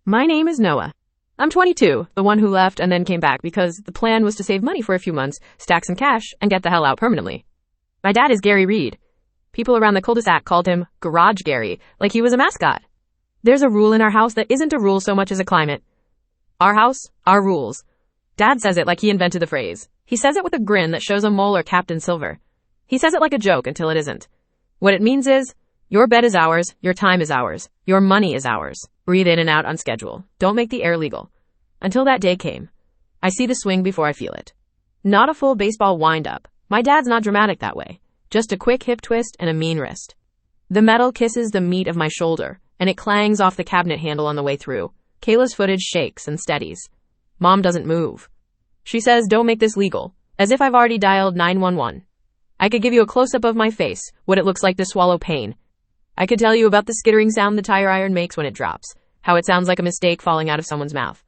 My name is Noah. I'm 22, the one who left and then came back because the plan was to save money for a few months, stack some cash, and get the hell out permanently. My dad is Gary Reed. People around the cul-de-sac called him Garage Gary, like he was a mascot. There's a rule in our house that isn't a rule so much as a climate. Our house, our rules. Dad says it like he invented the phrase. He says it with a grin that shows a mole or Captain Silver. He says it like a joke until it isn't. What it means is, your bed is ours, your time is ours, your money is ours. Breathe in and out on schedule. Don't make the air legal. Until that day came. I see the swing before I feel it. Not a full baseball wind-up. My dad's not dramatic that way. Just a quick hip twist and a mean wrist. The metal kisses the meat of my shoulder, and it clangs off the cabinet handle on the way through. Kayla's footage shakes and steadies. Mom doesn't move. She says, don't make this legal, as if I've already dialed 911. I could give you a close-up of my face, what it looks like to swallow pain. I could tell you about the skittering sound the tire iron makes when it drops, how it sounds like a mistake falling out of someone's mouth.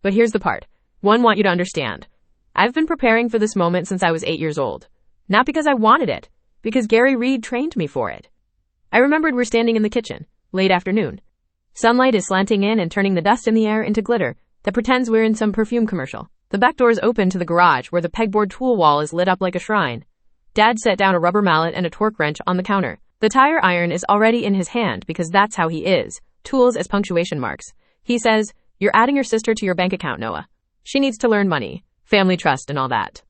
But here's the part. Want you to understand. I've been preparing for this moment since I was 8 years old. Not because I wanted it, because Gary Reed trained me for it. I remembered we're standing in the kitchen, late afternoon. Sunlight is slanting in and turning the dust in the air into glitter that pretends we're in some perfume commercial. The back door is open to the garage where the pegboard tool wall is lit up like a shrine. Dad set down a rubber mallet and a torque wrench on the counter. The tire iron is already in his hand because that's how he is. Tools as punctuation marks. He says, you're adding your sister to your bank account, Noah. She needs to learn money, family trust, and all that.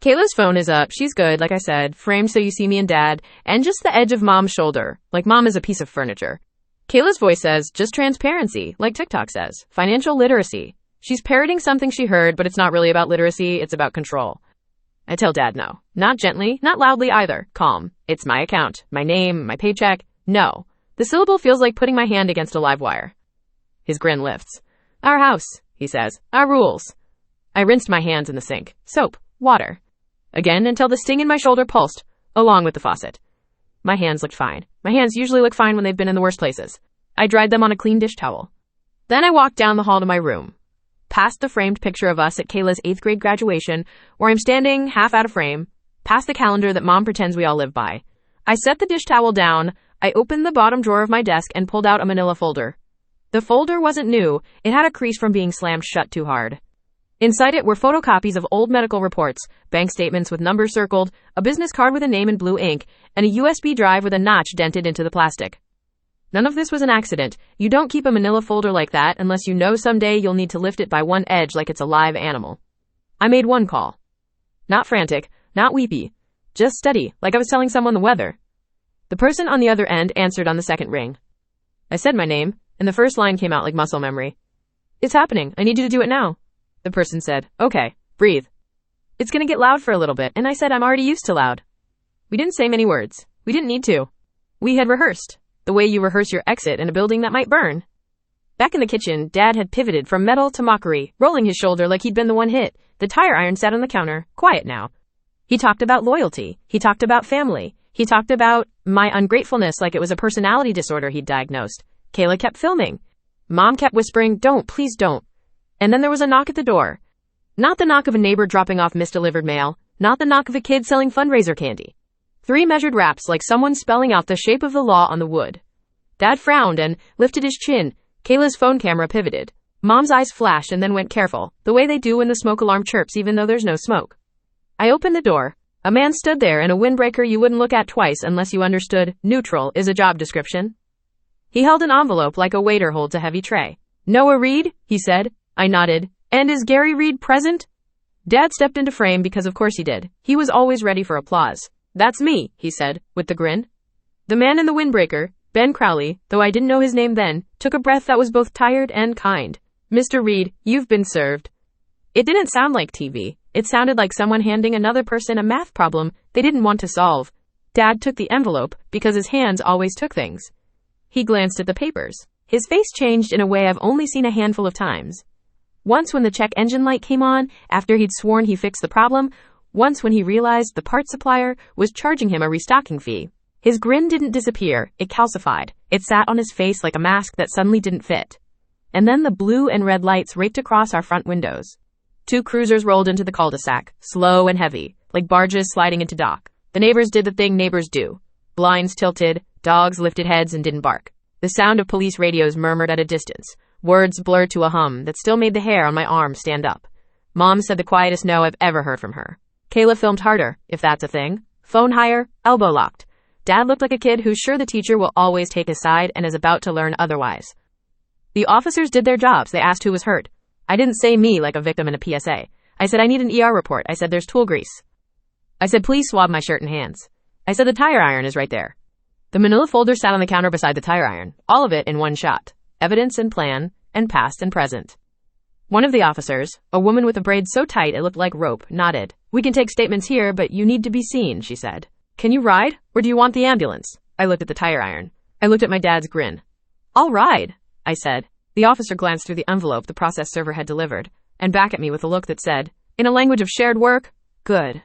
Kayla's phone is up. She's good, like I said, framed so you see me and Dad, and just the edge of Mom's shoulder, like Mom is a piece of furniture. Kayla's voice says, just transparency, like TikTok says. Financial literacy. She's parroting something she heard, but it's not really about literacy, it's about control. I tell Dad no. Not gently, not loudly either. Calm. It's my account, my name, my paycheck. No. The syllable feels like putting my hand against a live wire. His grin lifts. Our house, he says. Our rules. I rinsed my hands in the sink. Soap. Water. Again until the sting in my shoulder pulsed, along with the faucet. My hands looked fine. My hands usually look fine when they've been in the worst places. I dried them on a clean dish towel. Then I walked down the hall to my room. Past the framed picture of us at Kayla's 8th grade graduation, where I'm standing half out of frame, past the calendar that Mom pretends we all live by. I set the dish towel down, I opened the bottom drawer of my desk and pulled out a manila folder. The folder wasn't new, it had a crease from being slammed shut too hard. Inside it were photocopies of old medical reports, bank statements with numbers circled, a business card with a name in blue ink, and a USB drive with a notch dented into the plastic. None of this was an accident. You don't keep a manila folder like that unless you know someday you'll need to lift it by one edge like it's a live animal. I made one call. Not frantic, not weepy. Just steady, like I was telling someone the weather. The person on the other end answered on the second ring. I said my name, and the first line came out like muscle memory. It's happening. I need you to do it now. The person said, okay, breathe. It's gonna get loud for a little bit, and I said I'm already used to loud. We didn't say many words. We didn't need to. We had rehearsed. The way you rehearse your exit in a building that might burn. Back in the kitchen, Dad had pivoted from metal to mockery, rolling his shoulder like he'd been the one hit. The tire iron sat on the counter, quiet now. He talked about loyalty. He talked about family. He talked about my ungratefulness like it was a personality disorder he'd diagnosed. Kayla kept filming. Mom kept whispering, don't, please don't. And then there was a knock at the door. Not the knock of a neighbor dropping off misdelivered mail. Not the knock of a kid selling fundraiser candy. 3 measured raps like someone spelling out the shape of the law on the wood. Dad frowned and lifted his chin. Kayla's phone camera pivoted. Mom's eyes flashed and then went careful, the way they do when the smoke alarm chirps even though there's no smoke. I opened the door. A man stood there in a windbreaker you wouldn't look at twice unless you understood neutral is a job description. He held an envelope like a waiter holds a heavy tray. Noah Reed, he said. I nodded. And is Gary Reed present? Dad stepped into frame because of course he did. He was always ready for applause. That's me, he said, with the grin. The man in the windbreaker, Ben Qley, though I didn't know his name then, took a breath that was both tired and kind. Mr. Reed, you've been served. It didn't sound like TV. It sounded like someone handing another person a math problem they didn't want to solve. Dad took the envelope because his hands always took things. He glanced at the papers. His face changed in a way I've only seen a handful of times. Once when the check engine light came on, after he'd sworn he fixed the problem. Once when he realized the part supplier was charging him a restocking fee. His grin didn't disappear, it calcified. It sat on his face like a mask that suddenly didn't fit. And then the blue and red lights raked across our front windows. 2 cruisers rolled into the cul-de-sac, slow and heavy, like barges sliding into dock. The neighbors did the thing neighbors do. Blinds tilted, dogs lifted heads and didn't bark. The sound of police radios murmured at a distance. Words blurred to a hum that still made the hair on my arm stand up. Mom said the quietest no I've ever heard from her. Qley filmed harder, if that's a thing. Phone higher, elbow locked. Dad looked like a kid who's sure the teacher will always take his side and is about to learn otherwise. The officers did their jobs. They asked who was hurt. I didn't say me like a victim in a PSA. I said I need an ER report. I said there's tool grease. I said please swab my shirt and hands. I said the tire iron is right there. The manila folder sat on the counter beside the tire iron. All of it in one shot. Evidence and plan, and past and present. One of the officers, a woman with a braid so tight it looked like rope, nodded. We can take statements here, but you need to be seen, she said. Can you ride, or do you want the ambulance? I looked at the tire iron. I looked at my dad's grin. I'll ride, I said. The officer glanced through the envelope the process server had delivered, and back at me with a look that said, in a language of shared work, good.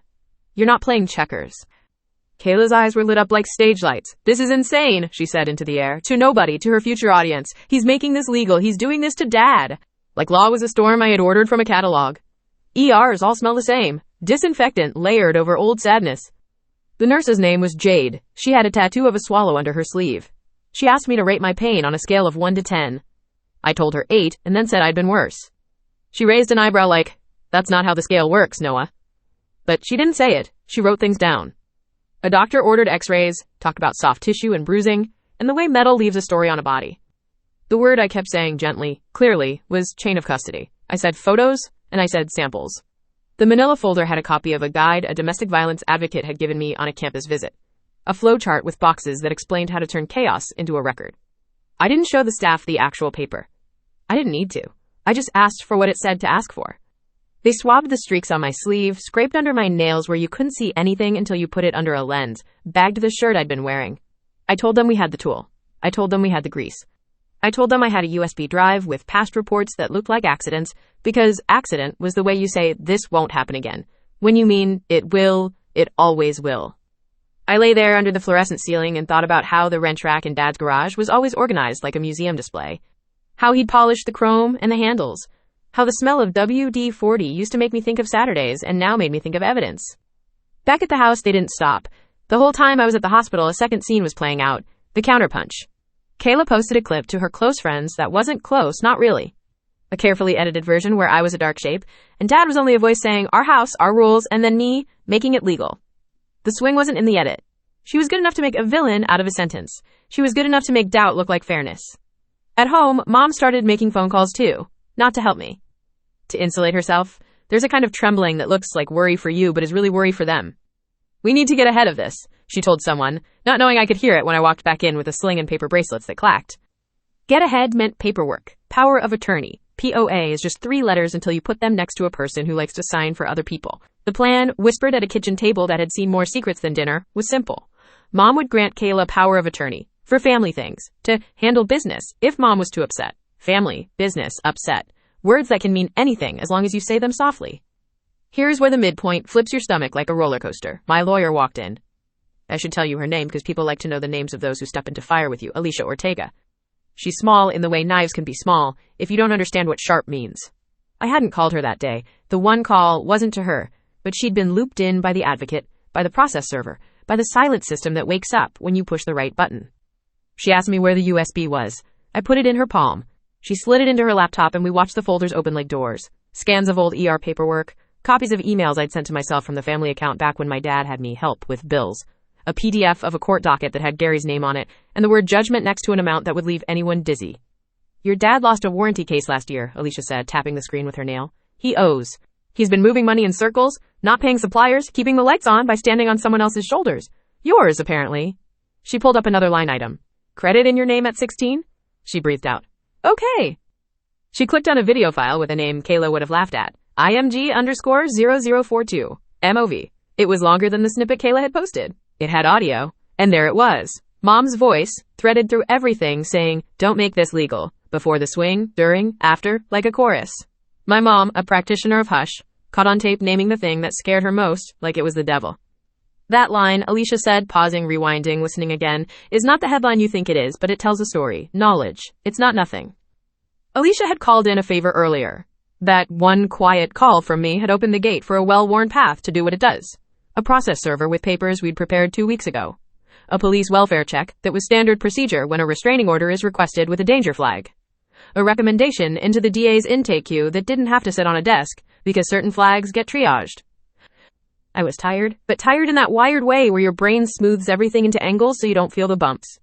You're not playing checkers. Kayla's eyes were lit up like stage lights. This is insane, she said into the air. To nobody, to her future audience. He's making this legal. He's doing this to Dad. Like law was a storm I had ordered from a catalog. ERs all smell the same. Disinfectant layered over old sadness. The nurse's name was Jade. She had a tattoo of a swallow under her sleeve. She asked me to rate my pain on a scale of 1 to 10. I told her 8 and then said I'd been worse. She raised an eyebrow like, that's not how the scale works, Noah. But she didn't say it. She wrote things down. A doctor ordered x-rays, talked about soft tissue and bruising, and the way metal leaves a story on a body. The word I kept saying gently, clearly, was chain of custody. I said photos, and I said samples. The manila folder had a copy of a guide a domestic violence advocate had given me on a campus visit. A flowchart with boxes that explained how to turn chaos into a record. I didn't show the staff the actual paper. I didn't need to. I just asked for what it said to ask for. They swabbed the streaks on my sleeve, scraped under my nails where you couldn't see anything until you put it under a lens, bagged the shirt I'd been wearing. I told them we had the tool. I told them we had the grease. I told them I had a USB drive with past reports that looked like accidents, because accident was the way you say this won't happen again. When you mean it will, it always will. I lay there under the fluorescent ceiling and thought about how the wrench rack in Dad's garage was always organized like a museum display. How he'd polished the chrome and the handles. How the smell of WD-40 used to make me think of Saturdays and now made me think of evidence. Back at the house, they didn't stop. The whole time I was at the hospital, a second scene was playing out. The counterpunch. Qley posted a clip to her close friends that wasn't close, not really. A carefully edited version where I was a dark shape, and Dad was only a voice saying, our house, our rules, and then me, making it legal. The swing wasn't in the edit. She was good enough to make a villain out of a sentence. She was good enough to make doubt look like fairness. At home, Mom started making phone calls too. Not to help me. To insulate herself, there's a kind of trembling that looks like worry for you but is really worry for them. We need to get ahead of this, she told someone, not knowing I could hear it when I walked back in with a sling and paper bracelets that clacked. Get ahead meant paperwork. Power of attorney. POA is just 3 letters until you put them next to a person who likes to sign for other people. The plan, whispered at a kitchen table that had seen more secrets than dinner, was simple. Mom would grant Qley power of attorney for family things, to handle business if Mom was too upset. Family, business, upset. Words that can mean anything as long as you say them softly. Here's where the midpoint flips your stomach like a roller coaster. My lawyer walked in. I should tell you her name because people like to know the names of those who step into fire with you. Alicia Ortega. She's small in the way knives can be small if you don't understand what sharp means. I hadn't called her that day. The one call wasn't to her, but she'd been looped in by the advocate, by the process server, by the silent system that wakes up when you push the right button. She asked me where the USB was. I put it in her palm. She slid it into her laptop and we watched the folders open like doors. Scans of old ER paperwork, copies of emails I'd sent to myself from the family account back when my dad had me help with bills, a PDF of a court docket that had Gary's name on it, and the word judgment next to an amount that would leave anyone dizzy. Your dad lost a warranty case last year, Alicia said, tapping the screen with her nail. He owes. He's been moving money in circles, not paying suppliers, keeping the lights on by standing on someone else's shoulders. Yours, apparently. She pulled up another line item. Credit in your name at 16? She breathed out. Okay. She clicked on a video file with a name Qley would have laughed at. IMG_0042. MOV. It was longer than the snippet Qley had posted. It had audio. And there it was. Mom's voice, threaded through everything, saying, don't make this legal. Before the swing, during, after, like a chorus. My mom, a practitioner of hush, caught on tape naming the thing that scared her most, like it was the devil. That line, Alicia said, pausing, rewinding, listening again, is not the headline you think it is, but it tells a story. Knowledge. It's not nothing. Alicia had called in a favor earlier. That one quiet call from me had opened the gate for a well-worn path to do what it does. A process server with papers we'd prepared 2 weeks ago. A police welfare check that was standard procedure when a restraining order is requested with a danger flag. a recommendation into the DA's intake queue that didn't have to sit on a desk because certain flags get triaged. I was tired, but tired in that wired way where your brain smooths everything into angles so you don't feel the bumps.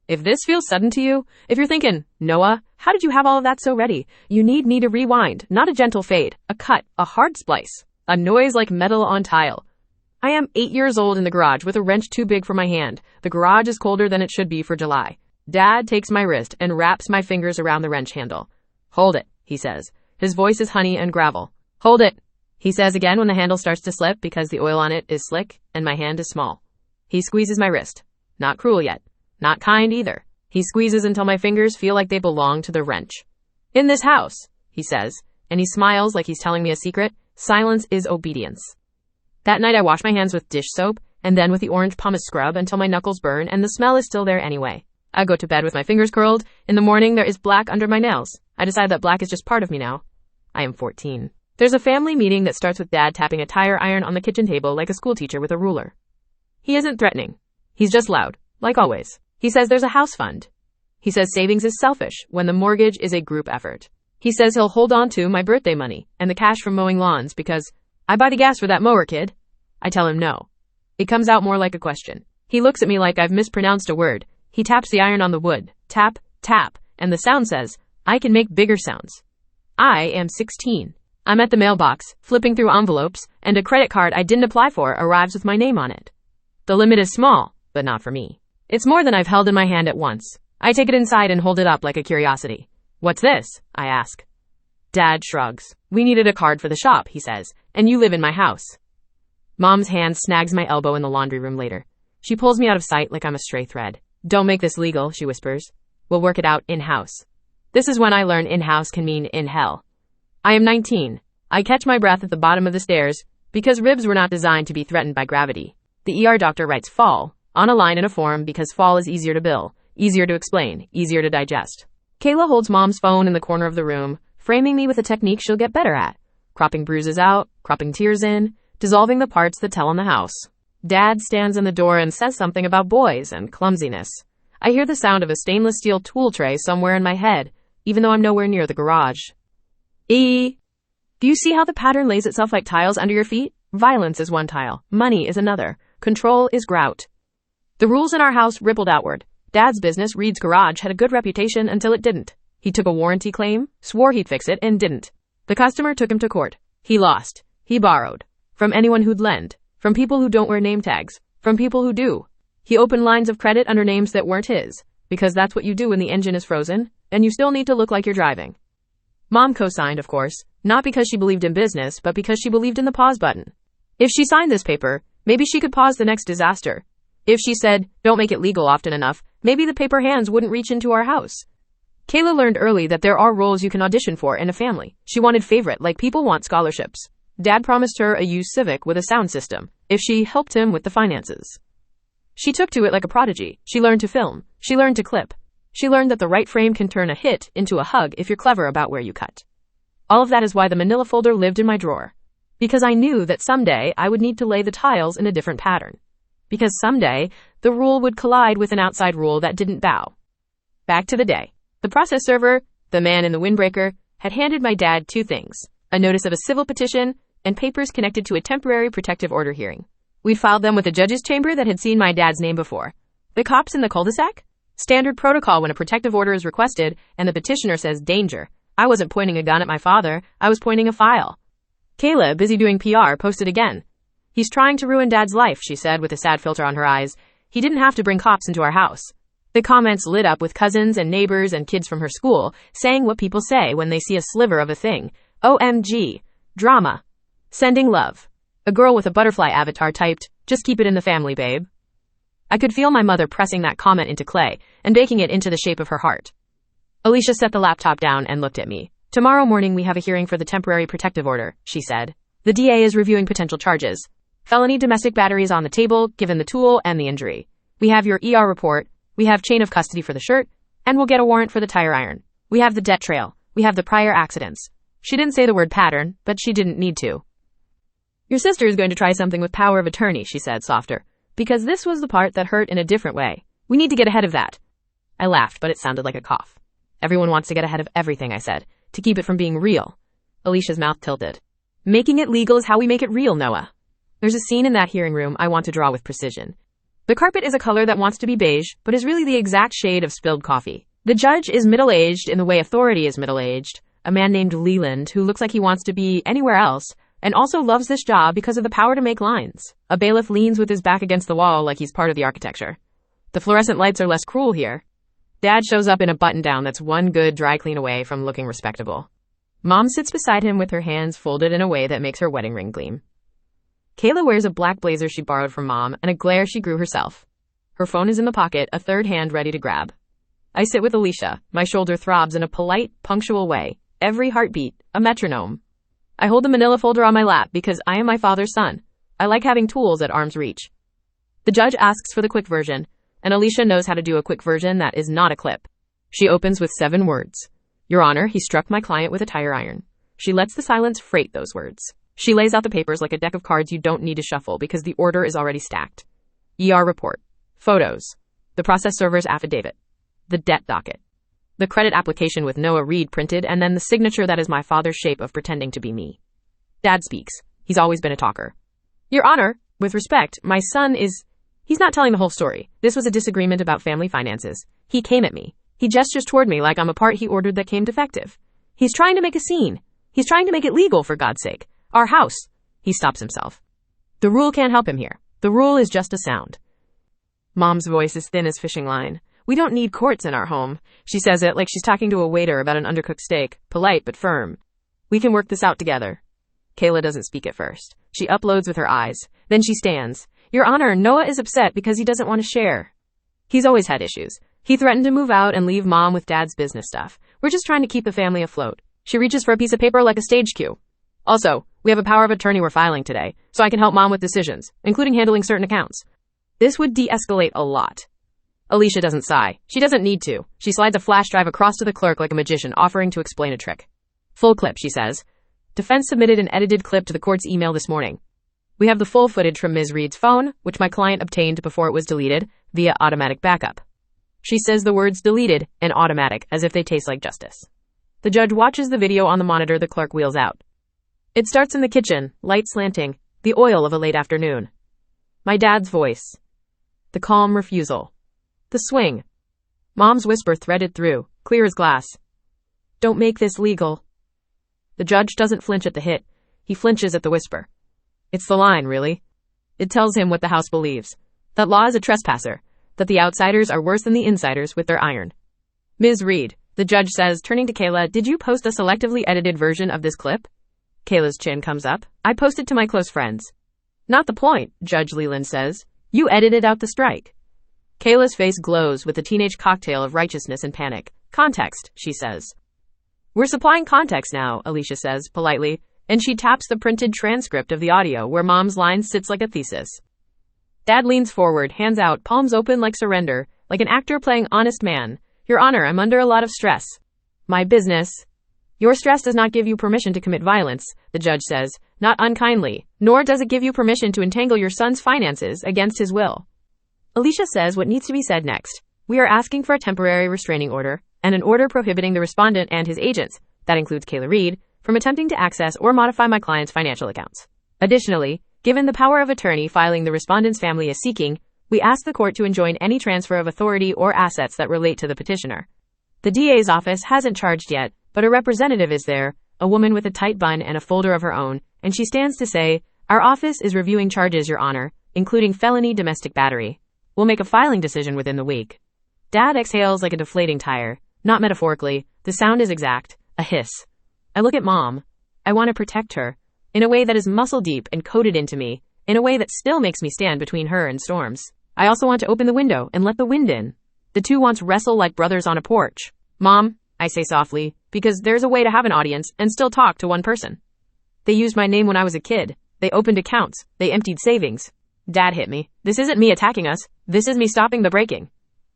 If this feels sudden to you, if you're thinking, Noah, how did you have all of that so ready? You need me to rewind, not a gentle fade, a cut, a hard splice, a noise like metal on tile. I am 8 years old in the garage with a wrench too big for my hand. The garage is colder than it should be for July. Dad takes my wrist and wraps my fingers around the wrench handle. Hold it, he says. His voice is honey and gravel. Hold it, he says again when the handle starts to slip because the oil on it is slick and my hand is small. He squeezes my wrist. Not cruel yet. Not kind either. He squeezes until my fingers feel like they belong to the wrench. In this house, he says, and he smiles like he's telling me a secret. Silence is obedience. That night I wash my hands with dish soap and then with the orange pumice scrub until my knuckles burn and the smell is still there anyway. I go to bed with my fingers curled. In the morning there is black under my nails. I decide that black is just part of me now. I am 14. There's a family meeting that starts with Dad tapping a tire iron on the kitchen table like a school teacher with a ruler. He isn't threatening. He's just loud, like always. He says there's a house fund. He says savings is selfish when the mortgage is a group effort. He says he'll hold on to my birthday money and the cash from mowing lawns because I buy the gas for that mower, kid. I tell him no. It comes out more like a question. He looks at me like I've mispronounced a word. He taps the iron on the wood. Tap, tap, and the sound says, I can make bigger sounds. I am 16. I'm at the mailbox, flipping through envelopes, and a credit card I didn't apply for arrives with my name on it. The limit is small, but not for me. It's more than I've held in my hand at once. I take it inside and hold it up like a curiosity. What's this? I ask. Dad shrugs. We needed a card for the shop, he says, and you live in my house. Mom's hand snags my elbow in the laundry room later. She pulls me out of sight like I'm a stray thread. Don't make this legal, she whispers. We'll work it out in-house. This is when I learn in-house can mean in hell. I am 19. I catch my breath at the bottom of the stairs because ribs were not designed to be threatened by gravity. The ER doctor writes fall on a line in a form because fall is easier to bill, easier to explain, easier to digest. Kayla holds Mom's phone in the corner of the room, framing me with a technique she'll get better at. Cropping bruises out, cropping tears in, dissolving the parts that tell on the house. Dad stands in the door and says something about boys and clumsiness. I hear the sound of a stainless steel tool tray somewhere in my head, even though I'm nowhere near the garage. Do you see how the pattern lays itself like tiles under your feet? Violence is one tile. Money is another. Control is grout. The rules in our house rippled outward. Dad's business, Reed's Garage, had a good reputation until it didn't. He took a warranty claim, swore he'd fix it, and didn't. The customer took him to court. He lost. He borrowed. From anyone who'd lend. From people who don't wear name tags. From people who do. He opened lines of credit under names that weren't his. Because that's what you do when the engine is frozen, and you still need to look like you're driving. Mom co-signed, of course, not because she believed in business, but because she believed in the pause button. If she signed this paper, maybe she could pause the next disaster. If she said, don't make it legal often enough, maybe the paper hands wouldn't reach into our house. Kayla learned early that there are roles you can audition for in a family. She wanted favorite, like people want scholarships. Dad promised her a used Civic with a sound system, if she helped him with the finances. She took to it like a prodigy. She learned to film. She learned to clip. She learned that the right frame can turn a hit into a hug if you're clever about where you cut. All of that is why the manila folder lived in my drawer. Because I knew that someday I would need to lay the tiles in a different pattern. Because someday the rule would collide with an outside rule that didn't bow. Back to the day. The process server, the man in the windbreaker, had handed my dad two things: a notice of a civil petition and papers connected to a temporary protective order hearing. We'd filed them with the judge's chamber that had seen my dad's name before. The cops in the cul-de-sac? Standard protocol when a protective order is requested and the petitioner says danger. I wasn't pointing a gun at my father, I was pointing a file. Kayla, busy doing PR, posted again. He's trying to ruin Dad's life, she said with a sad filter on her eyes. He didn't have to bring cops into our house. The comments lit up with cousins and neighbors and kids from her school saying what people say when they see a sliver of a thing. OMG. Drama. Sending love. A girl with a butterfly avatar typed, just keep it in the family, babe. I could feel my mother pressing that comment into Qley and baking it into the shape of her heart. Alicia set the laptop down and looked at me. Tomorrow morning we have a hearing for the temporary protective order, she said. The DA is reviewing potential charges. Felony domestic battery is on the table, given the tool and the injury. We have your ER report. We have chain of custody for the shirt, and we'll get a warrant for the tire iron. We have the debt trail. We have the prior accidents. She didn't say the word pattern, but she didn't need to. Your sister is going to try something with power of attorney, she said, softer. Because this was the part that hurt in a different way. We need to get ahead of that. I laughed, but it sounded like a cough. Everyone wants to get ahead of everything, I said, to keep it from being real. Alicia's mouth tilted. Making it legal is how we make it real, Noah. There's a scene in that hearing room I want to draw with precision. The carpet is a color that wants to be beige, but is really the exact shade of spilled coffee. The judge is middle-aged in the way authority is middle-aged, a man named Leland who looks like he wants to be anywhere else, and also loves this job because of the power to make lines. A bailiff leans with his back against the wall like he's part of the architecture. The fluorescent lights are less cruel here. Dad shows up in a button-down that's one good dry clean away from looking respectable. Mom sits beside him with her hands folded in a way that makes her wedding ring gleam. Kayla wears a black blazer she borrowed from Mom and a glare she grew herself. Her phone is in the pocket, a third hand ready to grab. I sit with Alicia. My shoulder throbs in a polite, punctual way. Every heartbeat, a metronome. I hold the manila folder on my lap because I am my father's son. I like having tools at arm's reach. The judge asks for the quick version, and Alicia knows how to do a quick version that is not a clip. She opens with 7 words. Your Honor, he struck my client with a tire iron. She lets the silence freight those words. She lays out the papers like a deck of cards you don't need to shuffle because the order is already stacked. ER report. Photos. The process server's affidavit. The debt docket. The credit application with Noah Reed printed, and then the signature that is my father's shape of pretending to be me. Dad speaks. He's always been a talker. Your Honor, with respect, my son is... He's not telling the whole story. This was a disagreement about family finances. He came at me. He gestures toward me like I'm a part he ordered that came defective. He's trying to make a scene. He's trying to make it legal, for God's sake. Our house. He stops himself. The rule can't help him here. The rule is just a sound. Mom's voice is thin as fishing line. We don't need courts in our home. She says it like she's talking to a waiter about an undercooked steak, polite but firm. We can work this out together. Kayla doesn't speak at first. She uploads with her eyes. Then she stands. Your Honor, Noah is upset because he doesn't want to share. He's always had issues. He threatened to move out and leave Mom with Dad's business stuff. We're just trying to keep the family afloat. She reaches for a piece of paper like a stage cue. Also, we have a power of attorney we're filing today, so I can help Mom with decisions, including handling certain accounts. This would de-escalate a lot. Alicia doesn't sigh. She doesn't need to. She slides a flash drive across to the clerk like a magician, offering to explain a trick. Full clip, she says. Defense submitted an edited clip to the court's email this morning. We have the full footage from Ms. Reed's phone, which my client obtained before it was deleted, via automatic backup. She says the words deleted and automatic as if they taste like justice. The judge watches the video on the monitor the clerk wheels out. It starts in the kitchen, light slanting, the oil of a late afternoon. My dad's voice. The calm refusal. The swing. Mom's whisper threaded through, clear as glass. Don't make this legal. The judge doesn't flinch at the hit. He flinches at the whisper. It's the line, really. It tells him what the House believes. That law is a trespasser. That the outsiders are worse than the insiders with their iron. Ms. Reed, the judge says, turning to Kayla, did you post a selectively edited version of this clip? Kayla's chin comes up. I posted to my close friends. Not the point, Judge Leland says. You edited out the strike. Kayla's face glows with a teenage cocktail of righteousness and panic. Context, she says. We're supplying context now, Alicia says, politely, and she taps the printed transcript of the audio where Mom's line sits like a thesis. Dad leans forward, hands out, palms open like surrender, like an actor playing honest man. Your Honor, I'm under a lot of stress. My business. Your stress does not give you permission to commit violence, the judge says, not unkindly, nor does it give you permission to entangle your son's finances against his will. Alicia says what needs to be said next. We are asking for a temporary restraining order and an order prohibiting the respondent and his agents, that includes Kayla Reed, from attempting to access or modify my client's financial accounts. Additionally, given the power of attorney filing the respondent's family is seeking, we ask the court to enjoin any transfer of authority or assets that relate to the petitioner. The DA's office hasn't charged yet, but a representative is there, a woman with a tight bun and a folder of her own, and she stands to say, our office is reviewing charges, Your Honor, including felony domestic battery. We'll make a filing decision within the week. Dad exhales like a deflating tire. Not metaphorically, the sound is exact, a hiss. I look at Mom. I want to protect her, in a way that is muscle deep and coded into me, in a way that still makes me stand between her and storms. I also want to open the window and let the wind in. The two once wrestle like brothers on a porch. Mom, I say softly, because there's a way to have an audience and still talk to one person. They used my name when I was a kid. They opened accounts. They emptied savings. Dad hit me. This isn't me attacking us. This is me stopping the breaking.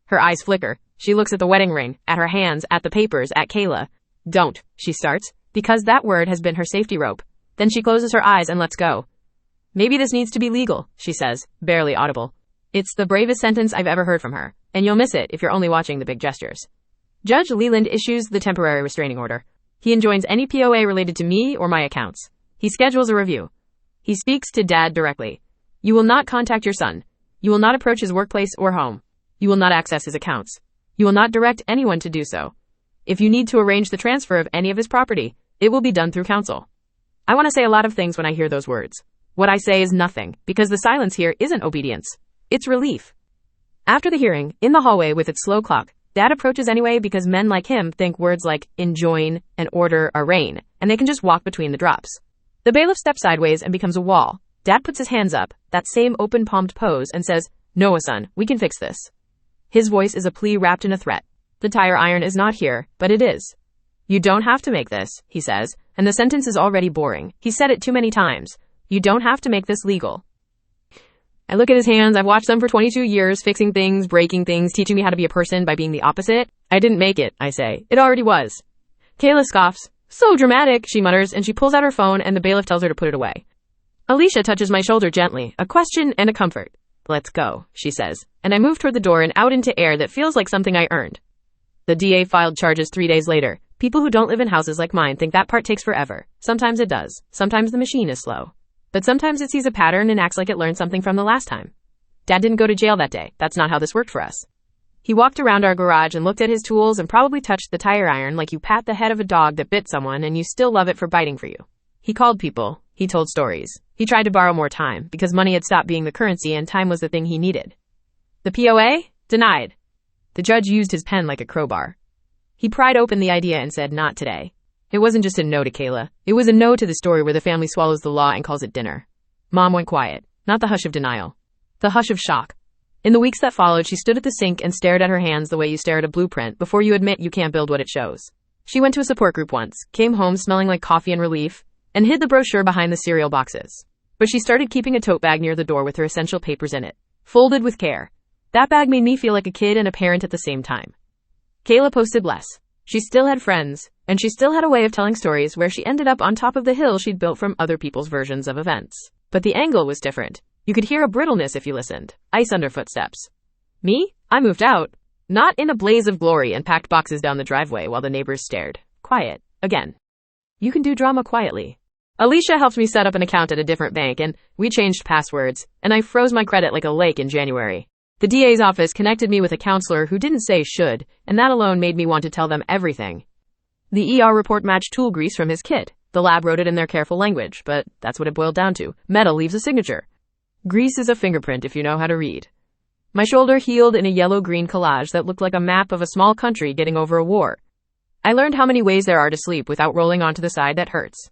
Her eyes flicker. She looks at the wedding ring, at her hands, at the papers, at Kayla. Don't, she starts, because that word has been her safety rope. Then she closes her eyes and lets go. Maybe this needs to be legal, she says, barely audible. It's the bravest sentence I've ever heard from her, and you'll miss it if you're only watching the big gestures. Judge Leland issues the temporary restraining order. He enjoins any POA related to me or my accounts. He schedules a review. He speaks to Dad directly. You will not contact your son. You will not approach his workplace or home. You will not access his accounts. You will not direct anyone to do so. If you need to arrange the transfer of any of his property, it will be done through counsel. I want to say a lot of things when I hear those words. What I say is nothing, because the silence here isn't obedience. It's relief. After the hearing, in the hallway with its slow clock, Dad approaches anyway because men like him think words like enjoin and order are rain, and they can just walk between the drops. The bailiff steps sideways and becomes a wall. Dad puts his hands up, that same open-palmed pose, and says, "Noah, son, we can fix this." His voice is a plea wrapped in a threat. The tire iron is not here, but it is. You don't have to make this, he says, and the sentence is already boring. He said it too many times. You don't have to make this legal. I look at his hands. I've watched them for 22 years, fixing things, breaking things, teaching me how to be a person by being the opposite. I didn't make it, I say. It already was. Kayla scoffs. So dramatic, she mutters, and she pulls out her phone and the bailiff tells her to put it away. Alicia touches my shoulder gently, a question and a comfort. Let's go, she says, and I move toward the door and out into air that feels like something I earned. The DA filed charges 3 days later. People who don't live in houses like mine think that part takes forever. Sometimes it does. Sometimes the machine is slow. But sometimes it sees a pattern and acts like it learned something from the last time. Dad didn't go to jail that day. That's not how this worked for us. He walked around our garage and looked at his tools and probably touched the tire iron like you pat the head of a dog that bit someone and you still love it for biting for you. He called people. He told stories. He tried to borrow more time because money had stopped being the currency and time was the thing he needed. The POA? Denied. The judge used his pen like a crowbar. He pried open the idea and said, not today. It wasn't just a no to Kayla. It was a no to the story where the family swallows the law and calls it dinner. Mom went quiet. Not the hush of denial. The hush of shock. In the weeks that followed, she stood at the sink and stared at her hands the way you stare at a blueprint before you admit you can't build what it shows. She went to a support group once, came home smelling like coffee and relief, and hid the brochure behind the cereal boxes. But she started keeping a tote bag near the door with her essential papers in it, folded with care. That bag made me feel like a kid and a parent at the same time. Kayla posted less. She still had friends, and she still had a way of telling stories where she ended up on top of the hill she'd built from other people's versions of events. But the angle was different. You could hear a brittleness if you listened. Ice under footsteps. Me? I moved out. Not in a blaze of glory and packed boxes down the driveway while the neighbors stared. Quiet. Again. You can do drama quietly. Alicia helped me set up an account at a different bank, and we changed passwords, and I froze my credit like a lake in January. The DA's office connected me with a counselor who didn't say should, and that alone made me want to tell them everything. The ER report matched tool grease from his kit. The lab wrote it in their careful language, but that's what it boiled down to. Metal leaves a signature. Grease is a fingerprint if you know how to read. My shoulder healed in a yellow-green collage that looked like a map of a small country getting over a war. I learned how many ways there are to sleep without rolling onto the side that hurts.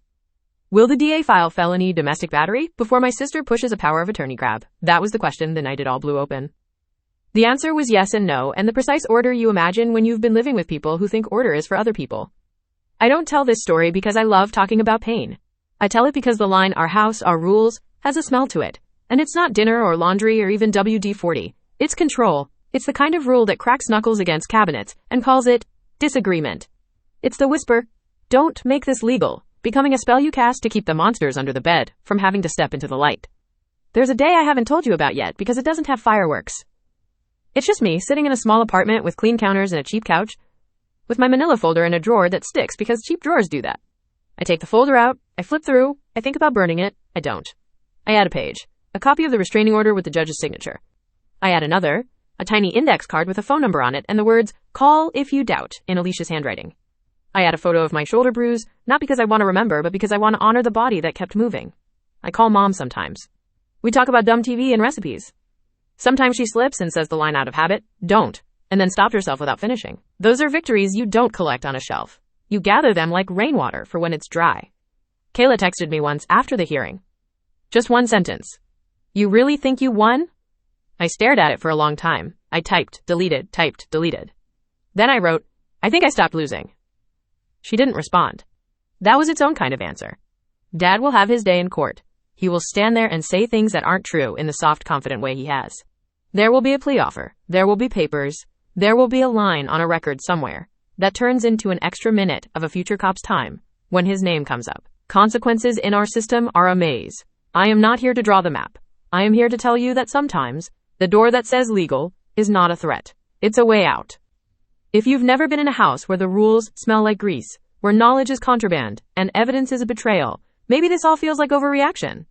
Will the DA file felony domestic battery before my sister pushes a power of attorney grab? That was the question the night it all blew open. The answer was yes and no, and the precise order you imagine when you've been living with people who think order is for other people. I don't tell this story because I love talking about pain. I tell it because the line, our house, our rules, has a smell to it. And it's not dinner or laundry or even WD-40. It's control. It's the kind of rule that cracks knuckles against cabinets and calls it disagreement. It's the whisper, don't make this legal, becoming a spell you cast to keep the monsters under the bed from having to step into the light. There's a day I haven't told you about yet because it doesn't have fireworks. It's just me sitting in a small apartment with clean counters and a cheap couch, with my manila folder in a drawer that sticks because cheap drawers do that. I take the folder out, I flip through, I think about burning it, I don't. I add a page, a copy of the restraining order with the judge's signature. I add another, a tiny index card with a phone number on it and the words, call if you doubt, in Alicia's handwriting. I add a photo of my shoulder bruise, not because I want to remember, but because I want to honor the body that kept moving. I call Mom sometimes. We talk about dumb TV and recipes. Sometimes she slips and says the line out of habit, don't, and then stopped herself without finishing. Those are victories you don't collect on a shelf. You gather them like rainwater for when it's dry. Kayla texted me once after the hearing. Just one sentence. You really think you won? I stared at it for a long time. I typed, deleted. Then I wrote, I think I stopped losing. She didn't respond. That was its own kind of answer. Dad will have his day in court. He will stand there and say things that aren't true in the soft, confident way he has. There will be a plea offer. There will be papers. There will be a line on a record somewhere that turns into an extra minute of a future cop's time when his name comes up. Consequences in our system are a maze. I am not here to draw the map. I am here to tell you that sometimes the door that says legal is not a threat. It's a way out. If you've never been in a house where the rules smell like grease, where knowledge is contraband, and evidence is a betrayal, maybe this all feels like overreaction.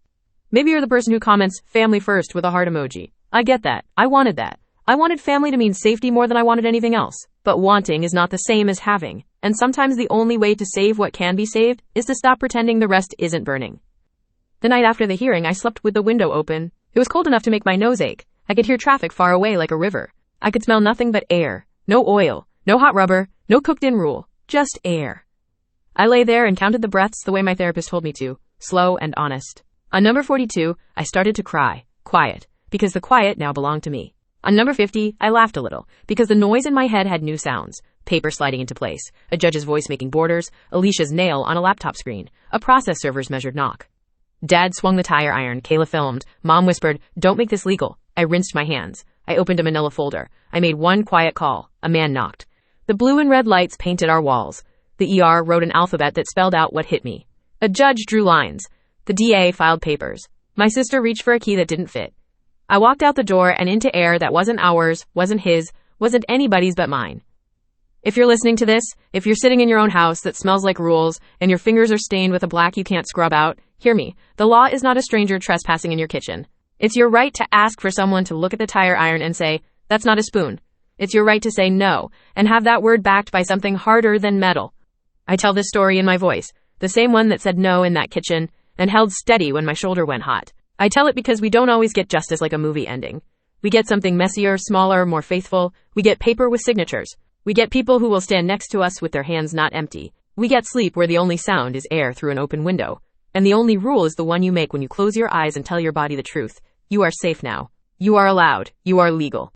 Maybe you're the person who comments family first with a heart emoji. I get that. I wanted that. I wanted family to mean safety more than I wanted anything else. But wanting is not the same as having. And sometimes the only way to save what can be saved is to stop pretending the rest isn't burning. The night after the hearing, I slept with the window open. It was cold enough to make my nose ache. I could hear traffic far away like a river. I could smell nothing but air. No oil. No hot rubber. No cooked-in rule. Just air. I lay there and counted the breaths the way my therapist told me to. Slow and honest. On number 42, I started to cry. Quiet. Because the quiet now belonged to me. On number 50, I laughed a little, because the noise in my head had new sounds. Paper sliding into place, a judge's voice making borders, Alicia's nail on a laptop screen, a process server's measured knock. Dad swung the tire iron, Kayla filmed, Mom whispered, "Don't make this legal." I rinsed my hands. I opened a manila folder. I made one quiet call. A man knocked. The blue and red lights painted our walls. The ER wrote an alphabet that spelled out what hit me. A judge drew lines. The DA filed papers. My sister reached for a key that didn't fit. I walked out the door and into air that wasn't ours, wasn't his, wasn't anybody's but mine. If you're listening to this, if you're sitting in your own house that smells like rules, and your fingers are stained with a black you can't scrub out, hear me. The law is not a stranger trespassing in your kitchen. It's your right to ask for someone to look at the tire iron and say, "That's not a spoon." It's your right to say no, and have that word backed by something harder than metal. I tell this story in my voice, the same one that said no in that kitchen, and held steady when my shoulder went hot. I tell it because we don't always get justice like a movie ending. We get something messier, smaller, more faithful. We get paper with signatures. We get people who will stand next to us with their hands not empty. We get sleep where the only sound is air through an open window. And the only rule is the one you make when you close your eyes and tell your body the truth. You are safe now. You are allowed. You are legal.